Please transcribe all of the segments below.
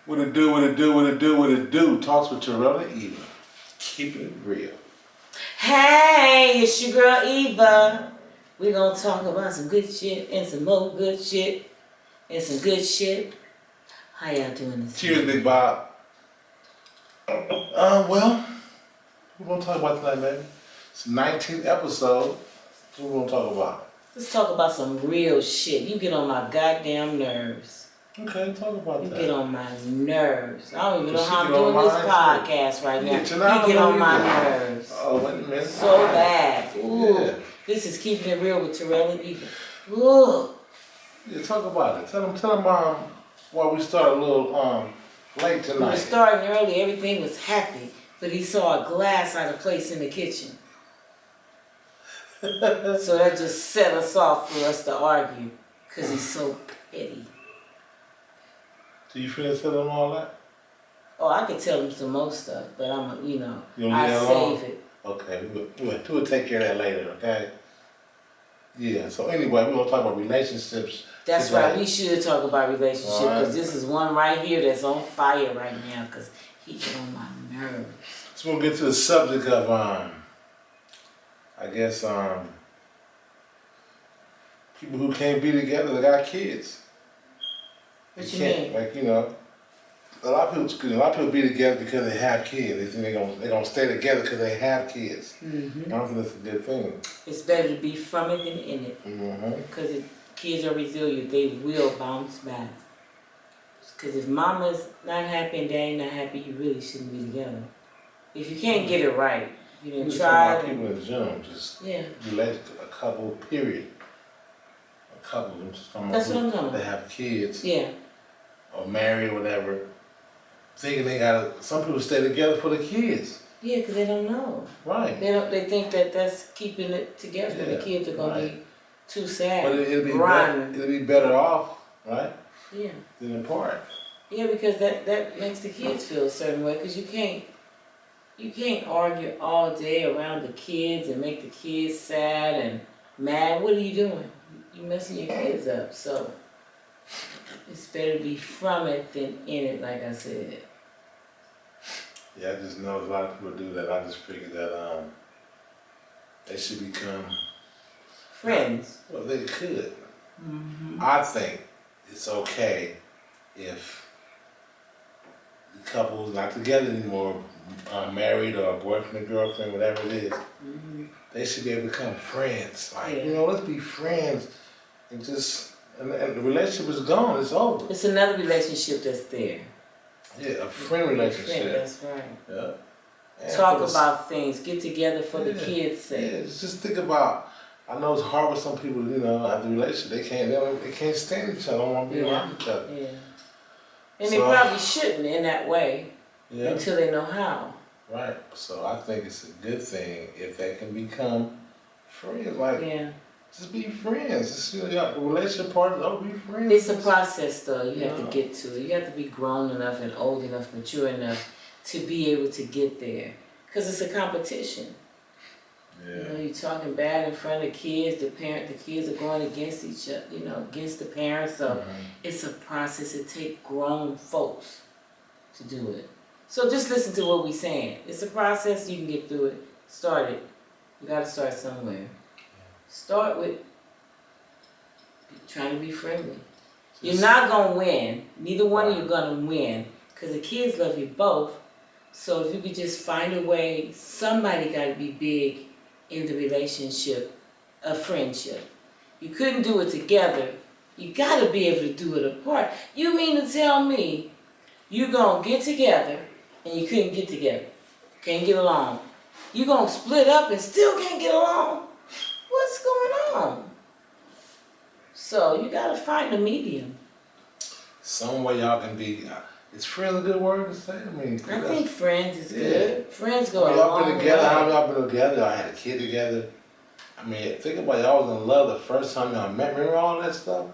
What it do, what it do, what it do, what it do. Talks with Terrell Eva. Keeping it real. Hey, it's your girl Eva. We're gonna talk about some good shit and some more good shit and some good shit. How y'all doing this Cheers, evening? Big Bob. Well, we're gonna talk about tonight, baby. It's the 19th episode. What we're gonna talk about? Let's talk about some real shit. You get on my goddamn nerves. Okay, talk about You that. get on my nerves. I don't even know She how I'm get on doing this mine, too. podcast right now. Yeah, tonight You get I'm on my gonna nerves. Oh, wait a minute. So bad. Ooh. Yeah. This is Keeping It Real with Terrell and Eva. Ooh. Yeah, talk about it. Tell them, why we started a little late We tonight. were starting early, everything was happy, but he saw a glass out of place in the kitchen. So that just set us off for us to argue, because he's so petty. Do you finish telling them all that? Oh, I could tell him some more stuff, but I'm, You gonna I leave that alone? save it. Okay, we'll take care of that later, okay? Yeah, so anyway, we're gonna talk about relationships. That's today. right, we should talk about relationship, Alright. because this is one right here that's on fire right now, because he get on my nerves. So we'll get to the subject of, people who can't be together that got kids. What They you can't, mean? like, a lot of people be together because they have kids. They think they're gonna stay together because they have kids. Mm-hmm. I don't think that's a good thing. It's better to be from it than in it. Mm-hmm. Because if kids are resilient, they will bounce back. Because if mama's not happy and daddy not happy, you really shouldn't be together. If you can't get it right, you didn't try. About people in general, just relate to a couple, period. A couple, I'm just talking That's about what I'm talking they about. have kids Yeah. or married or whatever, thinking they gotta. Some people stay together for the kids. Yeah, because they don't know. Right. They think that that's keeping it together. Yeah, The kids are gonna be too sad. But it'll be better off, right? Yeah. Than apart. Yeah, because that makes the kids feel a certain way. Because you can't argue all day around the kids and make the kids sad and mad. What are you doing? You messing your kids up. So it's better to be from it than in it, like I said. Yeah, I just know a lot of people do that. I just figured that they should become Friends. Well, they could. Mm-hmm. I think it's okay if the couple's not together anymore, married or boyfriend, girlfriend, whatever it is. Mm-hmm. They should be able to become friends. Like, Yeah. let's be friends and and the relationship is gone. It's over. It's another relationship that's there. Yeah, a friend relationship. That's right. Yeah. And Talk about things. Get together for the kids' sake. Yeah, just think about. I know it's hard with some people. After a relationship, they can't stand each other. Don't want to be around each other. Yeah. And they probably shouldn't in that way Yeah. until they know how. Right. So I think it's a good thing if they can become friends. Like, just be friends. Just, the relationship part is be friends. It's a process, though. You have to get to it. You have to be grown enough and old enough, mature enough to be able to get there. Because it's a competition. Yeah. You're talking bad in front of kids. The kids are going against each other. Against the parents. So it's a process. It takes grown folks to do it. So just listen to what we're saying. It's a process. You can get through it. Start it. You got to start somewhere. Start with trying to be friendly. You're not going to win. Neither one of you are going to win. Because the kids love you both. So if you could just find a way, somebody got to be big in the relationship, a friendship. You couldn't do it together. You got to be able to do it apart. You mean to tell me you're going to get together and you couldn't get together? Can't get along. You're going to split up and still can't get along? What's going on? So you got to find a medium. Some way y'all can be. Is friends a good word to say? I think friends is good. Friends go a long Y'all been together. way. How y'all been together? Y'all had a kid together. Think about y'all was in love the first time y'all met. Remember all that stuff?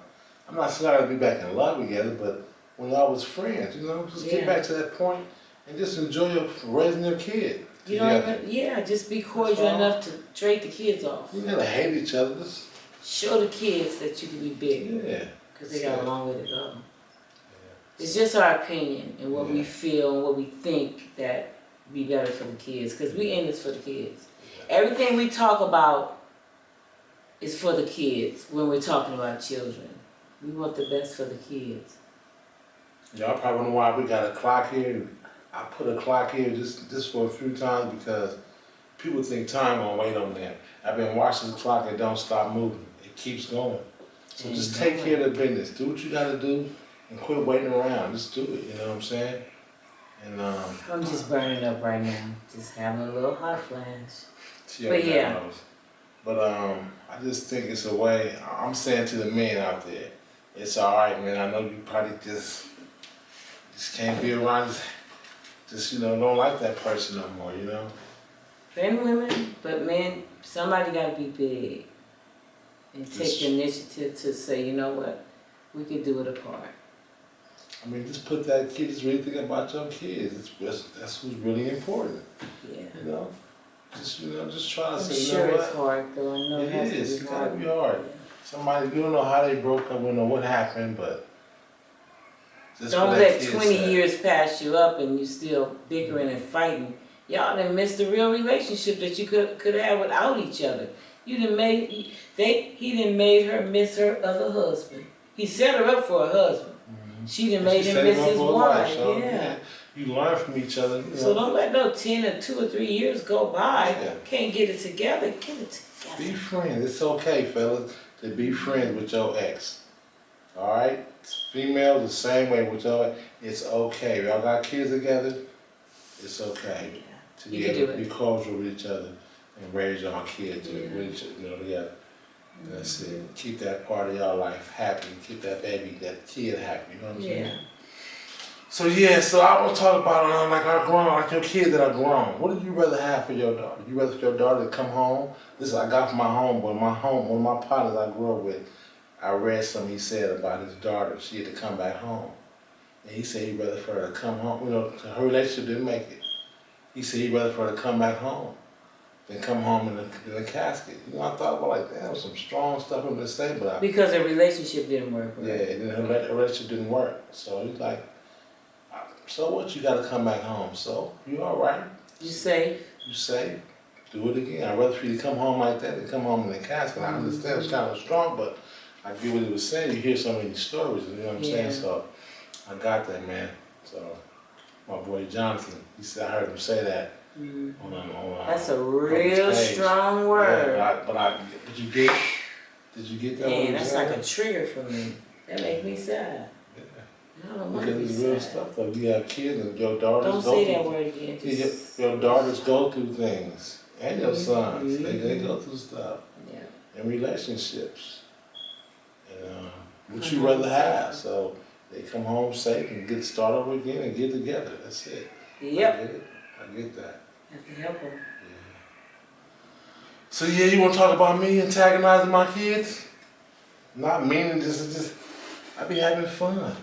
I'm not saying y'all to be back in love together, but when y'all was friends, just get back to that point and just enjoy raising your kid. You don't even, just be cordial enough to trade the kids off. You gotta hate each other. Just show the kids that you can be big. Yeah. Because they got a long way to go. It's just our opinion and what we Yeah. feel and what we think that be better for the kids, because we in this for the kids. Everything we talk about is for the kids when we're talking about children. We want the best for the kids. Y'all probably wonder why we got a clock here. I put a clock here just for a few times because people think time won't wait on them. I've been watching the clock, it don't stop moving. It keeps going. So And just don't take care of the business. Do what you gotta do and quit waiting around. Just do it, you know what I'm saying? And I'm just burning up right now. Just having a little hot flash. see But how that yeah. goes. But I just think it's a way. I'm saying to the men out there, it's all right, man. I know you probably just can't be around. Just don't like that person no more. You know. And women, but men, somebody gotta be big and take the initiative to say, you know what, we could do it apart. I mean, just put that kid. Just really think about your kids. That's who's really important. Yeah. You know. Just try to I'm say, sure you know it's what? hard though. I know it has to It's be gotta hard. be hard. Somebody, you don't know how they broke up, we don't know what happened, but just Don't for that let kid 20 sad. years pass you up and you still bickering and fighting. Y'all done missed the real relationship that you could have without each other. He done made her miss her other husband. He set her up for a husband. Mhm. She done And made she him set miss up his for a life, wife. so, Yeah. You learn from each other. You So know. don't let no 10 or 2 or 3 years go by. Yeah. Can't get it together. Get it together. Be friends. It's okay, fellas, to be friends with your ex. All right? Females the same way with your ex. It's okay. Y'all got kids together. It's okay to You be can able do to it. be cordial with each other and raise your kids Yeah. with each together. That's it. Keep that part of your life happy. Keep that baby, that kid happy. You know what I'm saying? Yeah. So I want to talk about like your kids that are grown. What would you rather have for your daughter? You rather for your daughter to come home? This is I got from my homeboy. One of my partners I grew up with. I read something he said about his daughter. She had to come back home, and he said he'd rather for her to come home. Her relationship didn't make it. He said he'd rather for her to come back home than come home in a casket. I thought about like that was some strong stuff in this say, but Because the relationship didn't work. Right? yeah, and then her relationship didn't work. So he's like. So what? You got to come back home. So you all right? You say? You say, do it again. I'd rather for you to come home like that than come home in the casket. I understand it's kind of strong, but I get what he was saying. You hear so many stories, you know what I'm saying? So I got that, man. So my boy Jonathan, he said I heard him say that on That's a real strong word. Yeah, but did you get? Did you get that? Man, that's like a trigger for me. That makes me sad. I don't want to be Because it's real sad. stuff though. You have kids and your daughters Don't go say through that word again. Just, your daughters go through things. And your sons. Mhm. They go through stuff. yeah. In relationships. And what you rather have. So they come home safe and get started over again and get together. That's it. Yep. I get that. Have to help them. Yeah. So yeah, you want to talk about me antagonizing my kids? Not meaning just I be having fun.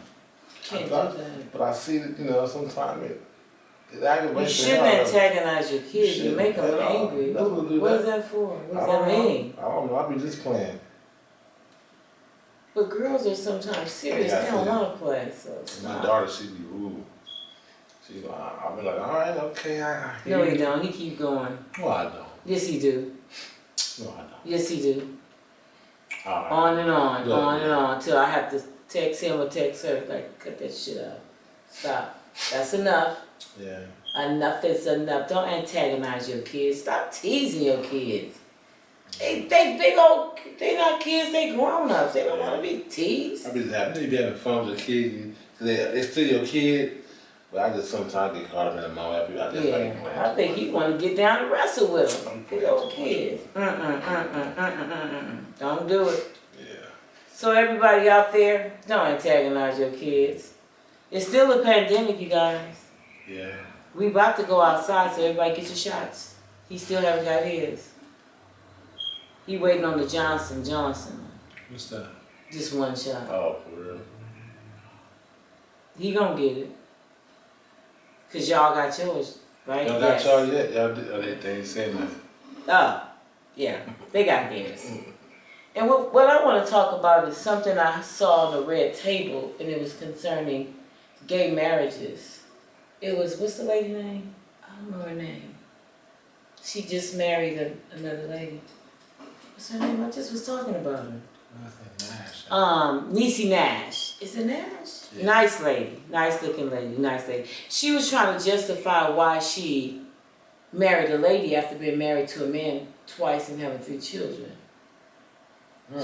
Can't do that. But I see that, sometimes it aggravates You me. shouldn't antagonize your kids. You make them Shouldn't at all. angry. That's what do What that. is that for? What I does don't that know. mean? I don't know. I be just playing. But girls are sometimes serious. Yeah, I They don't feel want to play. So And stop. my daughter, she be rude. I'll be like, all right, okay, I hear No, you. he don't. He keep going. No, I don't. Yes, he do. No, I don't. Yes, he do. All right. On and on, Good. on and on, till I have to text him or text her, like, cut that shit out. Stop. That's enough. Yeah. Enough is enough. Don't antagonize your kids. Stop teasing your kids. They not kids, they grown ups. They don't want to be teased. I be just happy. You be having fun with your kids. They still your kid. But I just sometimes get caught up in the moment. I just like playing. I think he want to get down and wrestle with them. Big old kids. Don't do it. Yeah. So everybody out there, don't antagonize your kids. It's still a pandemic, you guys. Yeah. We about to go outside, so everybody get your shots. He still haven't got his. He waiting on the Johnson. What's that? Just one shot. Oh, for real? He gonna get it. Cause y'all got yours, right? Y'all got y'all yet? Y'all did, they ain't saying nothing. Oh, yeah, they got theirs. And what I want to talk about is something I saw on the red table, and it was concerning gay marriages. It was, what's the lady name? I don't know her name. She just married another lady. What's her name? I just was talking about her. Nash. Niecy Nash. Is it Nash? Yeah. Nice lady. Nice looking lady. Nice lady. She was trying to justify why she married a lady after being married to a man twice and having 3 children.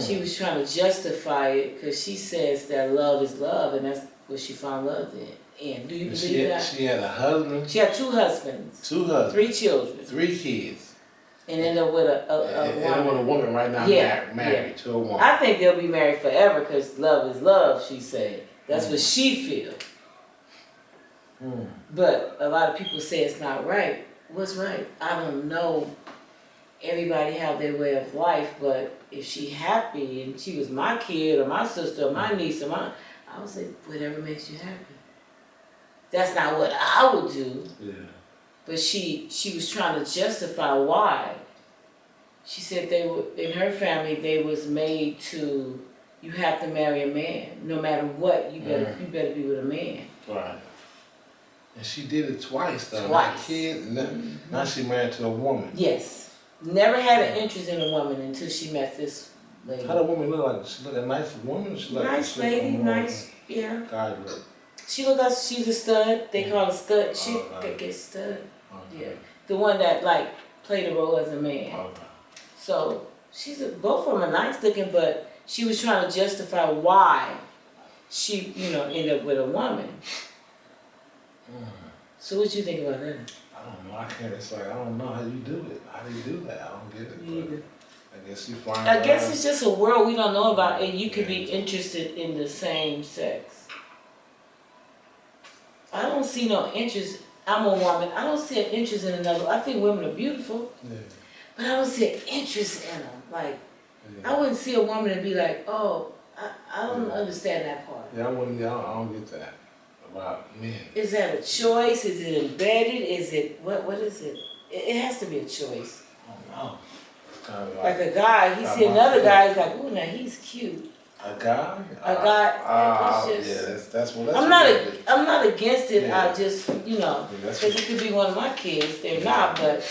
She was trying to justify it because she says that love is love, and that's what she found love in. And do you believe that? She had a husband. She had 2 husbands. 2 husbands. 3 children. 3 kids. And ended up with a And woman. with a woman right now, married to a woman. I think they'll be married forever because love is love, she said. That's what she feels. But a lot of people say it's not right. What's right? I don't know. Everybody have their way of life, but if she happy and she was my kid or my sister or my niece or I would say whatever makes you happy. That's not what I would do. Yeah. But she was trying to justify why. She said they were, in her family, they was made to, you have to marry a man. No matter what, you better be with a man. Right. And she did it twice though. Twice. Kids, now she married to a woman. Yes. Never had an interest in a woman until she met this lady. How the woman look like? She look a nice woman? She look Nice lady, nice, yeah. God look. She look like she's a stud. They call her stud. She could get stud. Yeah. The one that like played a role as a man. Okay. So both of them are nice looking, but she was trying to justify why she, ended up with a woman. So what you think about that? I don't know. I can't. It's like I don't know how you do it. How do you do that? I don't get it. Me either. I guess you find. I guess it's just a world we don't know about, and you could be interested in the same sex. I don't see no interest. I'm a woman. I don't see an interest in another. I think women are beautiful, but I don't see an interest in them. Like, I wouldn't see a woman and be like, oh, I don't understand that part. Yeah, I wouldn't. I don't get that about men. Is that a choice? Is it embedded? Is it what is it? It has to be a choice. I don't know. Kind of Like a guy, he see another guy, he's like, ooh, now he's cute. A guy? A guy. It's just, yeah, that's what. I'm not against it. I just, because it could be one of my kids. They're not, but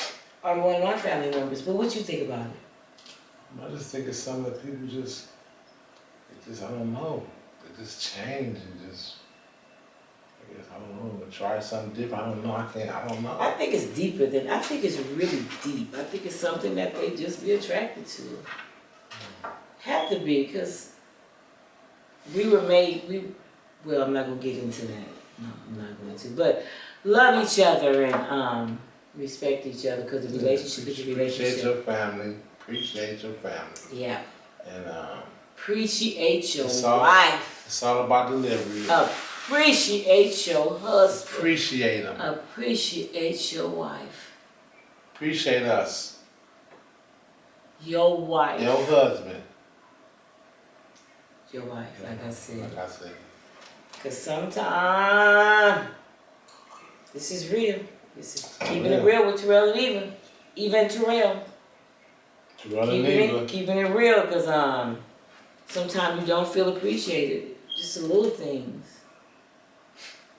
or one of my family members. But what you think about it? I just think it's something that people just I don't know. They just change and just. I guess I don't know. Try something different. I don't know. I don't know. I think it's deeper than. I think it's really deep. I think it's something that they just be attracted to. Have to be, because we were made. Well, I'm not gonna get into that. No, I'm not going to. But love each other and respect each other, because the relationship is a relationship. Appreciate your family. Appreciate your family. Yeah. And appreciate your wife. It's all about delivery. Appreciate your husband. Appreciate them. Appreciate your wife. Appreciate us. Your wife. Your husband. Your wife, like I said. Like I said. Because sometimes, this is real. This is keeping it real with Terrell and Eva. Eva and Terrell. Terrell and Eva. Keeping it real, because sometimes you don't feel appreciated. Just the little things.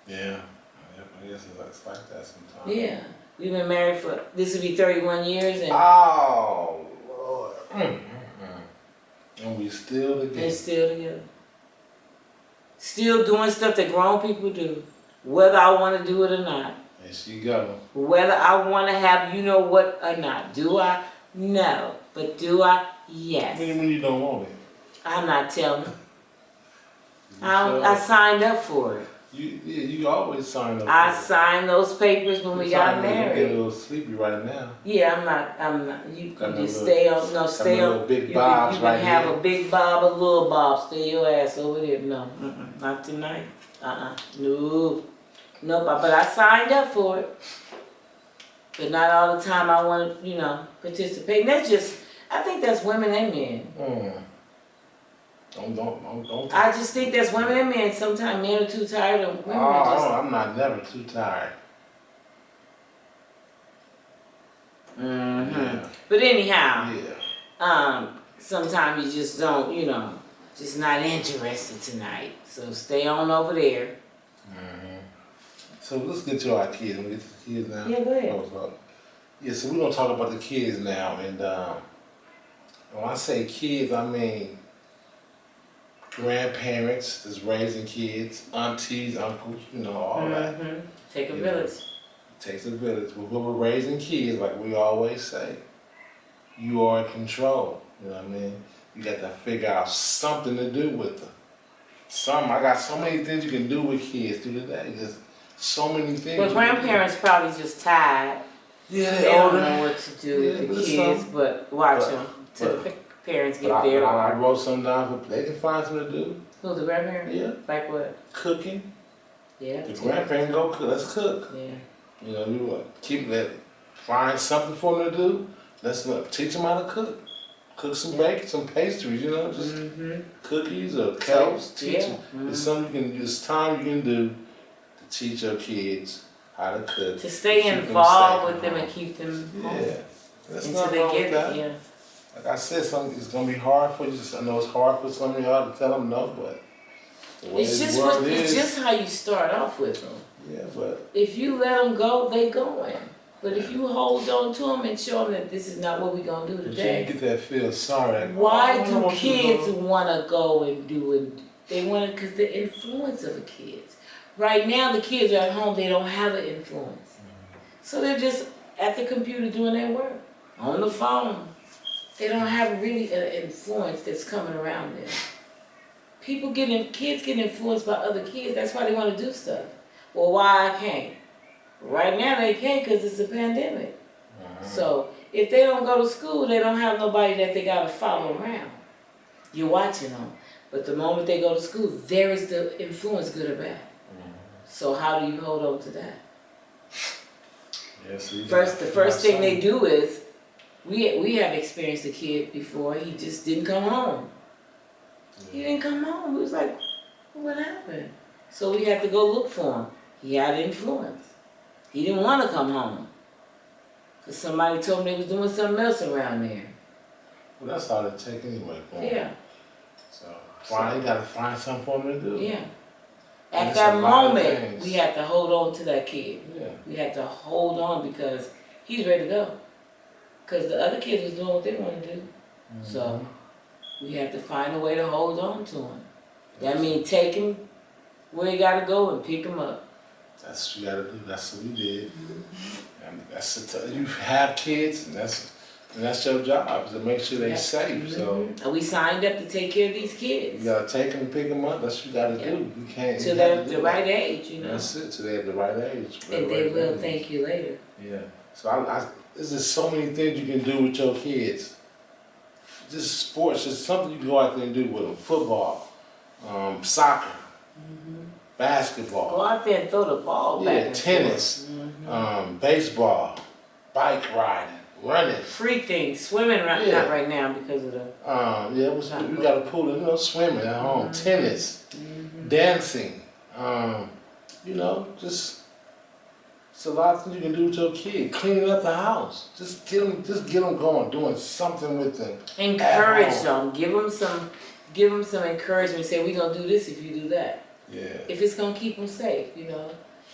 Yeah. I guess it's like that sometimes. Yeah. We've been married for, this will be 31 years. And oh, Lord. And we still together. And still together. Still doing stuff that grown people do, whether I want to do it or not. There she go. Whether I want to have you know what or not. Do I? No. But do I? Yes. When you don't want it? I'm not telling. I signed up for it. You always sign up. I signed those papers when we got married. You get a little sleepy right now. Yeah, I'm not. You can just stay on. No, stay on. Big bobs you can right have here. a big bob, a little bob. Stay your ass over there. No, not tonight. No, but I signed up for it. But not all the time I want to, participate. And that's just, I think that's women and men. Don't. I just think that's women and men. Sometimes men are too tired and women are just... I'm not never too tired. Yeah. But anyhow, yeah. Sometimes you just don't, just not interested tonight. So stay on over there. So let's get to our kids. We'll get to the kids now. Yeah, go ahead. Yeah, so we're gonna talk about the kids now, and when I say kids, I mean grandparents that's raising kids, aunties, uncles, all that. Take a You village. It takes a village. But when we're raising kids, like we always say, you are in control. You know what I mean? You got to figure out something to do with them. I got so many things you can do with kids through the day. Just so many things. But grandparents probably just tired. Yeah, they don't know what to do with the kids, but watch them till the parents get there. I wrote something down. They can find something to do. Who, the grandparents? Yeah. Like what? Cooking. Yeah. The grandparents go cook. Let's cook. Yeah. Find something for them to do. Let's teach them how to cook. Cook some bacon, some pastries, just cookies or cakes. Teach them. It's something it's time you can do to teach your kids how to cook. To stay involved with them and keep them home. Yeah. That's until not they wrong get with that. Yeah. Like I said, it's gonna be hard for you. I know it's hard for some of y'all to tell them no, but it's just how you start off with them. Yeah, but if you let them go, they going. But if you hold on to them and show them that this is not what we're gonna do today, you get that feel sorry. Why do kids wanna go and do it? They want it because the influence of the kids. Right now, the kids are at home; they don't have an influence, so they're just at the computer doing their work on the phone. They don't have really an influence that's coming around them. Kids get influenced by other kids. That's why they want to do stuff. Well, why I can't? Right now they can't because it's a pandemic. So if they don't go to school, they don't have nobody that they gotta follow around. You're watching them. But the moment they go to school, there is the influence, good or bad. So how do you hold on to that? Yeah, so the first thing they do is, we have experienced a kid before, he just didn't come home. He didn't come home. We was like, what happened? So we had to go look for him. He had influence. He didn't want to come home. Because somebody told him they was doing something else around there. Well, that's all it takes anyway for him. Yeah. So, you got to find something for him to do. Yeah. At that moment, we had to hold on to that kid. Yeah. We had to hold on because he's ready to go. Because the other kids was doing what they wanted to do. So, we had to find a way to hold on to him. That means take him where he got to go and pick him up. That's what you gotta do. That's what we did. And you have kids, and that's your job, is to make sure they're safe. So and we signed up to take care of these kids. You gotta take them and pick them up. That's what you gotta do. You can't. Till they're the right age, That's it. Till they're the right age. And they will thank you later. Yeah. So there's just so many things you can do with your kids. Just sports, just something you can go out there and do with them. Football, soccer. Basketball. Go out there and throw the ball back. Tennis, baseball, bike riding, running. Free things, swimming not right now because of the. We got a pool, swimming at home, tennis, dancing, just it's a lot of things you can do with your kid. Cleaning up the house, just get them going, doing something with them. Encourage them, give them some encouragement. Say we're gonna do this if you do that. Yeah. If it's gonna keep them safe,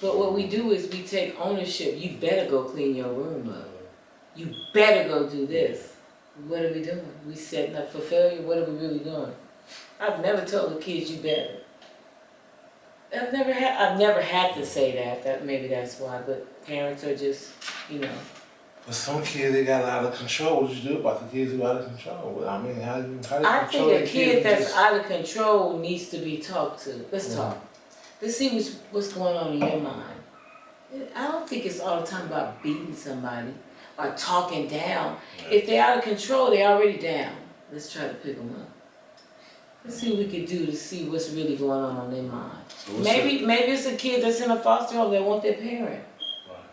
But what we do is we take ownership. You better go clean your room up. You better go do this. What are we doing? We setting up for failure? What are we really doing? I've never told the kids you better. I've never had to say that. Maybe that's why. But parents are just, But some kids, they got out of control. What you do about the kids who are out of control? I mean, how do you I control think a kid that's just... out of control needs to be talked to. Let's talk. Let's see what's going on in your mind. I don't think it's all the time about beating somebody or talking down. Yeah. If they're out of control, they're already down. Let's try to pick them up. Let's see what we can do to see what's really going on their mind. So maybe it's a kid that's in a foster home that want their parent.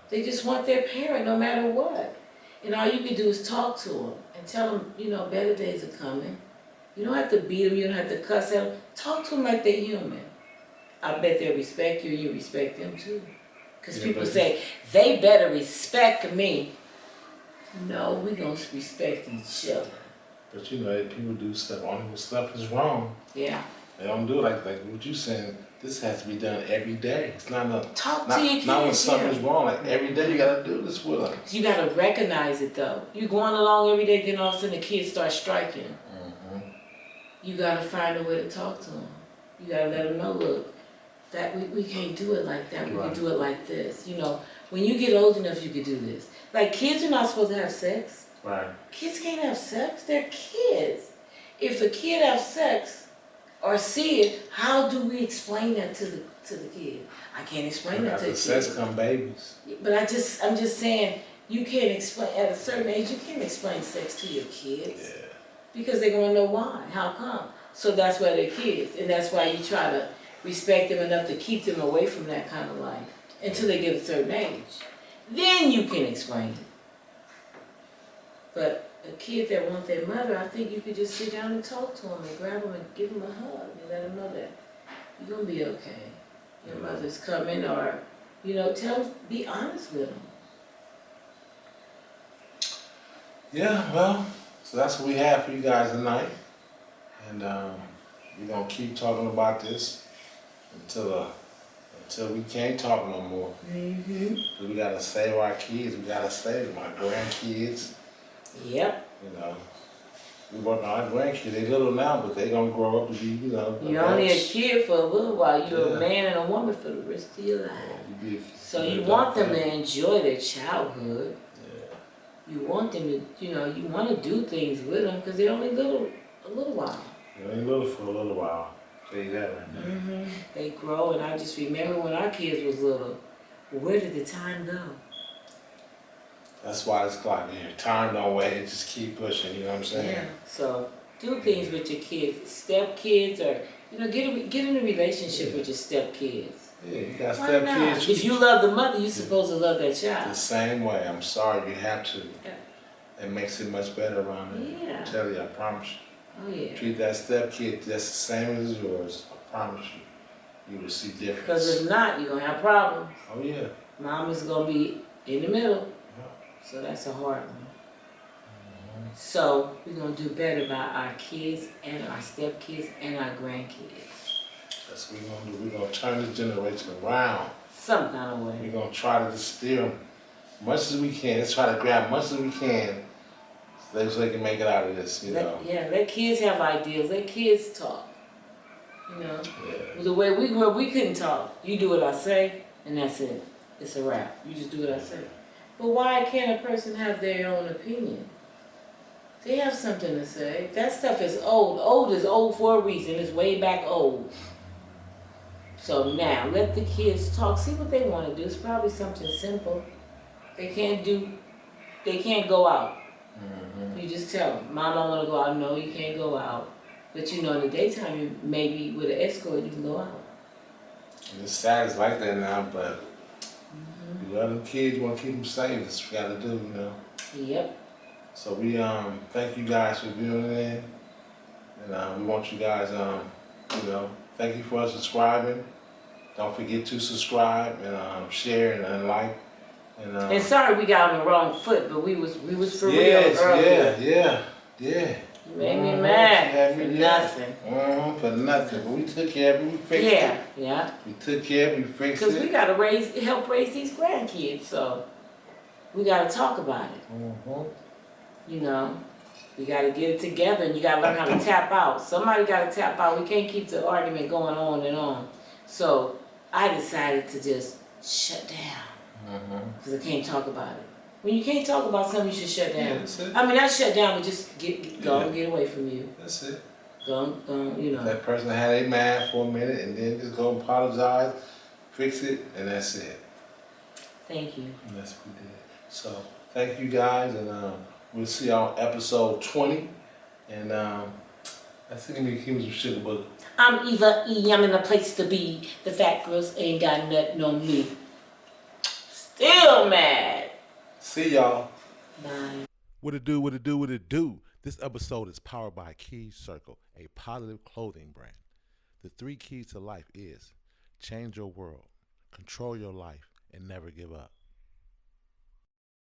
They just want their parent no matter what. And all you can do is talk to them and tell them, better days are coming. You don't have to beat them, you don't have to cuss at them. Talk to them like they're human. I bet they'll respect you and you respect them too. Because people say, they better respect me. No, we're going to respect each other. But people do stuff, only when stuff is wrong. Yeah. They don't do it like what you saying. this has to be done every day. It's not enough. Talk to your kids. Not when something's wrong. Like every day you gotta do this with them. You gotta recognize it though. You going along every day, then all of a sudden the kids start striking. Mm-hmm. You gotta find a way to talk to them. You gotta let them know, look, that we can't do it like that. We can do it like this. You know, when you get old enough, you can do this. Like kids are not supposed to have sex. Right. Kids can't have sex. They're kids. If a kid has sex or see it, how do we explain that to the kid? I can't explain that to the kid. After sex come babies. But I'm just saying, you can't explain at a certain age. You can't explain sex to your kids. Yeah. Because they're gonna know why. How come? So that's why they're kids, and that's why you try to respect them enough to keep them away from that kind of life until they get a certain age. Then you can explain it. But a kid that wants their mother, I think you could just sit down and talk to them and grab them and give them a hug and let them know that you're gonna be okay. Your mother's coming, or tell them, be honest with them. Yeah, well, so that's what we have for you guys tonight, and we're gonna keep talking about this until we can't talk no more. Mm-hmm. Cause we gotta save our kids. We gotta save my grandkids. Yep. We work on our grandkids. They little now, but they gonna grow up to be, You're only a kid for a little while. You're a man and a woman for the rest of your life. So you want them to enjoy their childhood. Yeah. You want them to, you want to do things with them because they're only a little while. They're only little for a little while. Tell you that right now. Mm-hmm. They grow, and I just remember when our kids was little. Where did the time go? That's why it's clock here. Time don't wait, it just keep pushing, you know what I'm saying? Yeah. So do things with your kids. Step kids, or get in a relationship with your step kids. Yeah, you got step kids. If you love the mother, you're supposed to love that child. The same way. I'm sorry, you have to. Yeah. It makes it much better around here. Yeah. I tell you, I promise you. Oh yeah. Treat that step kid just the same as yours. I promise you. You will see difference. Because if not, you're gonna have problems. Oh yeah. Mama's gonna be in the middle. So that's a hard one. Mm-hmm. So we're gonna do better by our kids and our stepkids and our grandkids. That's what we're gonna do. We're gonna turn this generation around. Some kind of way. We're gonna try to just steer them much as we can. Let's try to grab much as we can so they can make it out of this, Let kids have ideas. Let kids talk. Yeah. The way we grew up, we couldn't talk. You do what I say, and that's it. It's a wrap. You just do what I say. But why can't a person have their own opinion? They have something to say. That stuff is old. Old is old for a reason. It's way back old. So now, let the kids talk. See what they want to do. It's probably something simple. They can't go out. Mm-hmm. You just tell them, Mom, I want to go out. No, you can't go out. But in the daytime, maybe with an escort, you can go out. And it's sad it's like that now, but you love them kids, you want to keep them safe. That's what we got to do, Yep. So we thank you guys for viewing in, and we want you guys thank you for subscribing. Don't forget to subscribe and share and like. And sorry we got on the wrong foot, but we was for real earlier. Yeah. You made me mad for nothing. For nothing. But we took care of it. We fixed it. Yeah. We took care of it. We fixed it. Because we got to help raise these grandkids, so we got to talk about it. Mm-hmm. We got to get it together, and you got to learn how to tap out. Somebody got to tap out. We can't keep the argument going on and on. So I decided to just shut down because I can't talk about it. When you can't talk about something, you should shut down. Yeah, that's it. I mean, not shut down, but just go and get away from you. That's it. Go, That person had a mad for a minute, and then just go apologize, fix it, and that's it. Thank you. And that's what we did. So thank you guys, and we'll see y'all on episode 20. And I think we keep some sugar, but I'm Eva E. I'm in the place to be. The fat girls ain't got nothing on me. Still mad. See y'all. Bye. What it do? This episode is powered by Key Circle, a positive clothing brand. The 3 keys to life is change your world, control your life, and never give up.